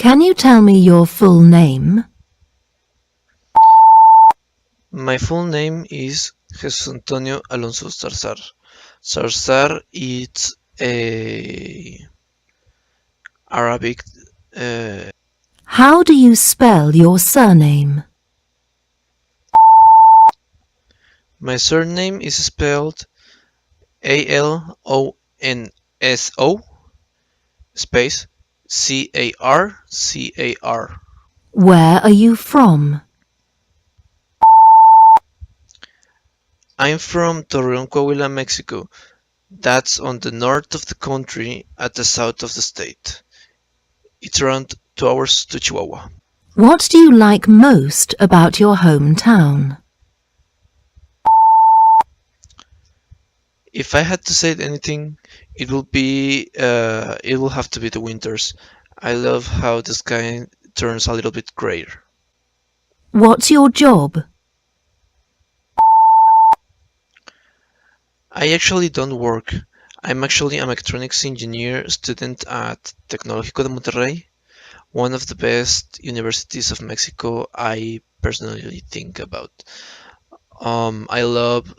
Can you tell me your full name? My full name is Jesus Antonio Alonso Zarzar. Zarzar is a Arabic. How do you spell your surname? My surname is spelled Alonso space Carcar. Where are you from? I'm from Torreon, Coahuila, Mexico. That's on the north of the country at the south of the state. It's around 2 hours to Chihuahua. What do you like most about your hometown? If I had to say anything, it will have to be the winters. I love how the sky turns a little bit grayer. What's your job? I actually don't work. I'm actually a mechatronics engineer student at Tecnológico de Monterrey, one of the best universities of Mexico I personally think about. I love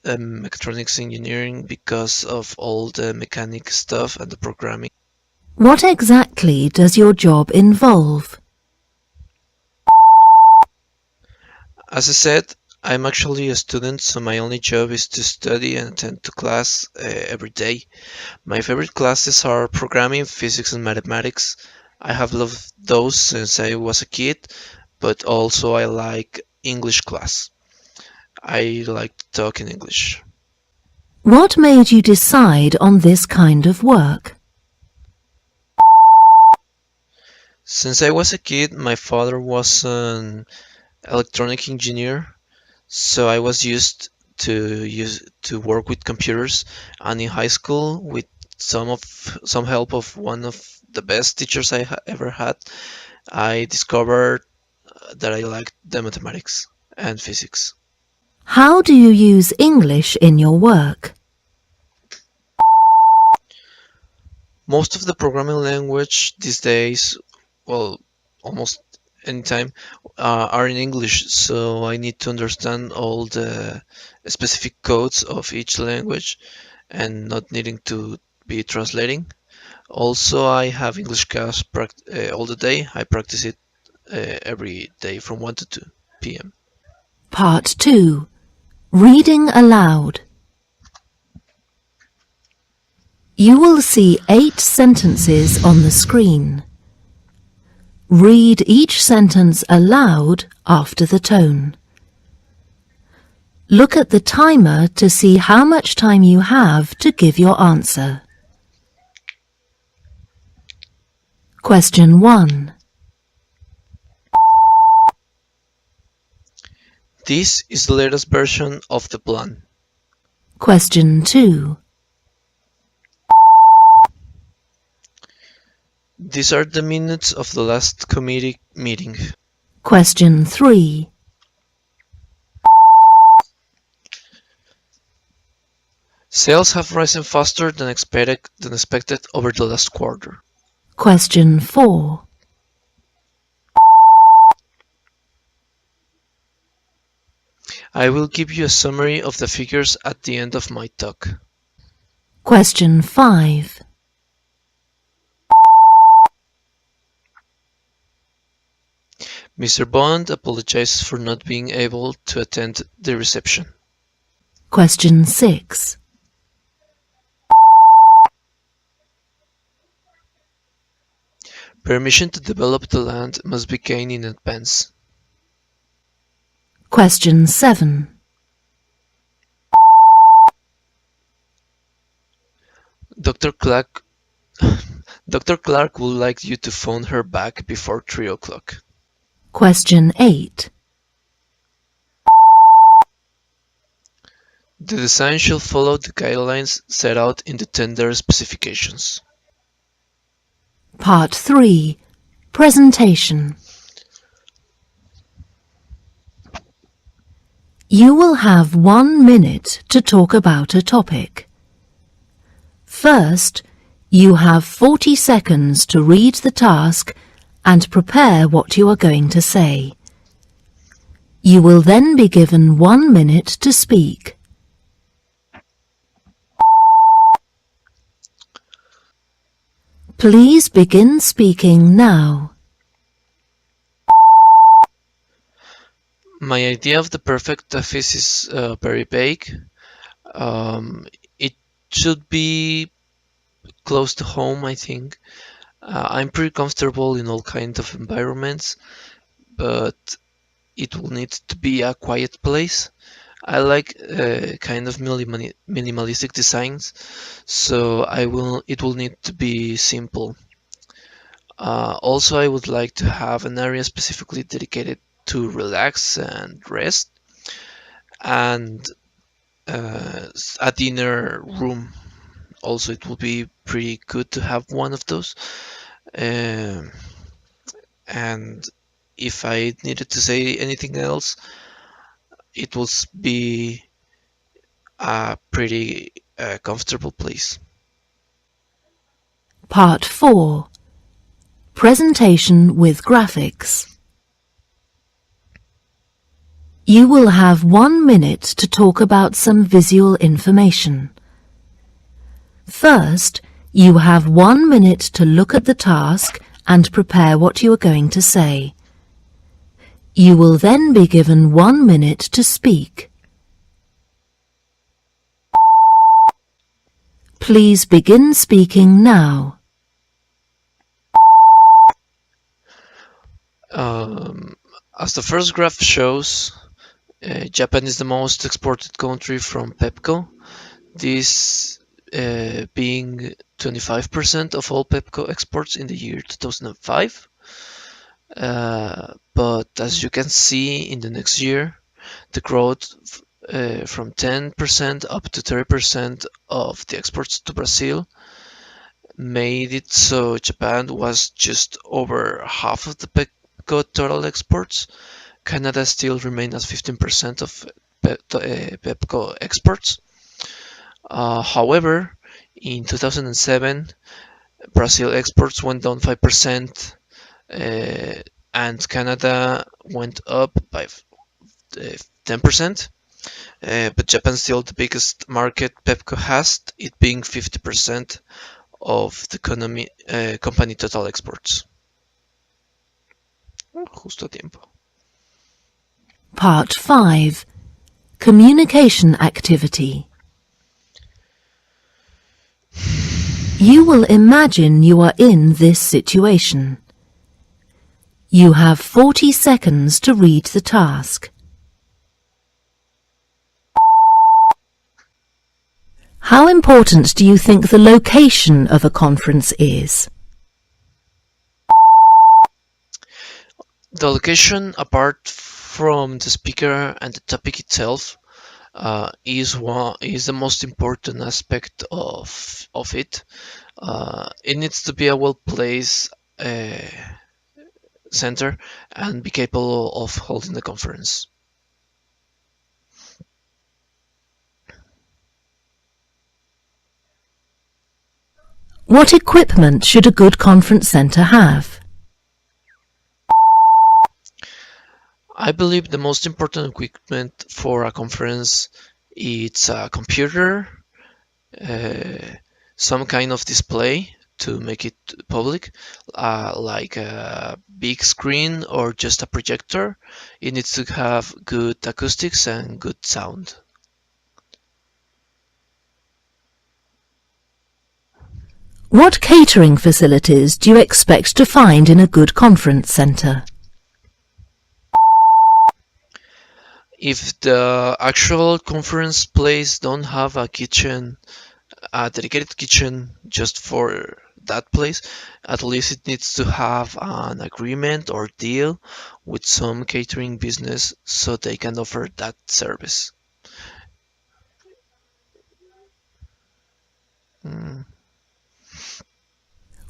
mechatronics engineering because of all the mechanic stuff and the programming. What exactly does your job involve? As I said, I'm actually a student, so my only job is to study and attend to class every day. My favorite classes are programming, physics, and mathematics. I have loved those since I was a kid, but also I like English class. I like to talk in English. What made you decide on this kind of work? Since I was a kid, my father was an electronic engineer, so I was used to work with computers. And in high school, with some help of one of the best teachers I ever had, I discovered that I liked the mathematics and physics. How do you use English in your work? Most of the programming language these days, well, almost anytime, are in English, so I need to understand all the specific codes of each language and not needing to be translating. Also, I have English class all the day. I practice it every day from 1 to 2 p.m. Part 2. Reading aloud. You will see 8 sentences on the screen. Read each sentence aloud after the tone. Look at the timer to see how much time you have to give your answer. Question 1. This is the latest version of the plan. Question 2. These are the minutes of the last committee meeting. Question 3. Sales have risen faster than expected over the last quarter. Question 4. I will give you a summary of the figures at the end of my talk. Question 5. Mr. Bond apologizes for not being able to attend the reception. Question 6. Permission to develop the land must be gained in advance. Question 7. Dr. Clark would like you to phone her back before 3 o'clock. Question 8. The design shall follow the guidelines set out in the tender specifications. Part 3. Presentation. You will have 1 minute to talk about a topic. First, you have 40 seconds to read the task and prepare what you are going to say. You will then be given 1 minute to speak. Please begin speaking now. My idea of the perfect office is very vague. It should be close to home, I think. I'm pretty comfortable in all kinds of environments, but it will need to be a quiet place. I like kind of minimalistic designs, so it will need to be simple. Also, I would like to have an area specifically dedicated to relax and rest, and a dinner room. Also, it would be pretty good to have one of those. Um, and if I needed to say anything else, it would be a pretty comfortable place. Part 4. Presentation with graphics. You will have 1 minute to talk about some visual information. First, you have 1 minute to look at the task and prepare what you are going to say. You will then be given 1 minute to speak. Please begin speaking now. As the first graph shows, Japan is the most exported country from Pepco. This being 25% of all Pepco exports in the year 2005. But as you can see in the next year, the growth from 10% up to 30% of the exports to Brazil made it so Japan was just over half of the Pepco total exports. Canada still remained at 15% of Pepco exports. However, in 2007, Brazil exports went down 5%, and Canada went up by 10%. But Japan is still the biggest market Pepco has, it being 50% of the company total exports. Justo a tiempo. Part 5. Communication activity. You will imagine you are in this situation. You have 40 seconds to read the task. How important do you think the location of a conference is? The location, apart from the speaker and the topic itself, is the most important aspect of it. It needs to be a well-placed center and be capable of holding the conference. What equipment should a good conference center have? I believe the most important equipment for a conference is a computer, some kind of display to make it public, like a big screen or just a projector. It needs to have good acoustics and good sound. What catering facilities do you expect to find in a good conference center? If the actual conference place don't have a kitchen, a dedicated kitchen just for that place, at least it needs to have an agreement or deal with some catering business so they can offer that service.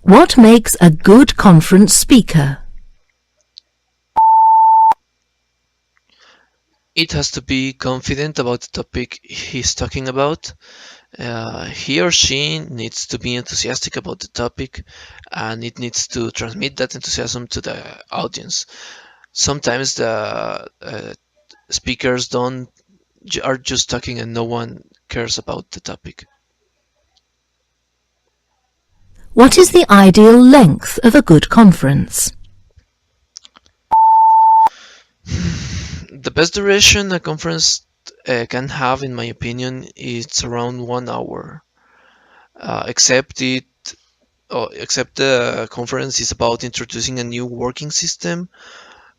What makes a good conference speaker? It has to be confident about the topic he's talking about. He or she needs to be enthusiastic about the topic, and it needs to transmit that enthusiasm to the audience. Sometimes the speakers don't are just talking and no one cares about the topic. What is the ideal length of a good conference? The best duration a conference can have, in my opinion, is around 1 hour. Except the conference is about introducing a new working system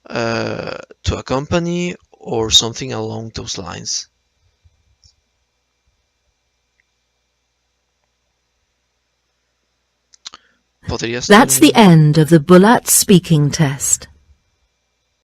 to a company or something along those lines. ¿Podrías That's the tú? end of the Bulats speaking test.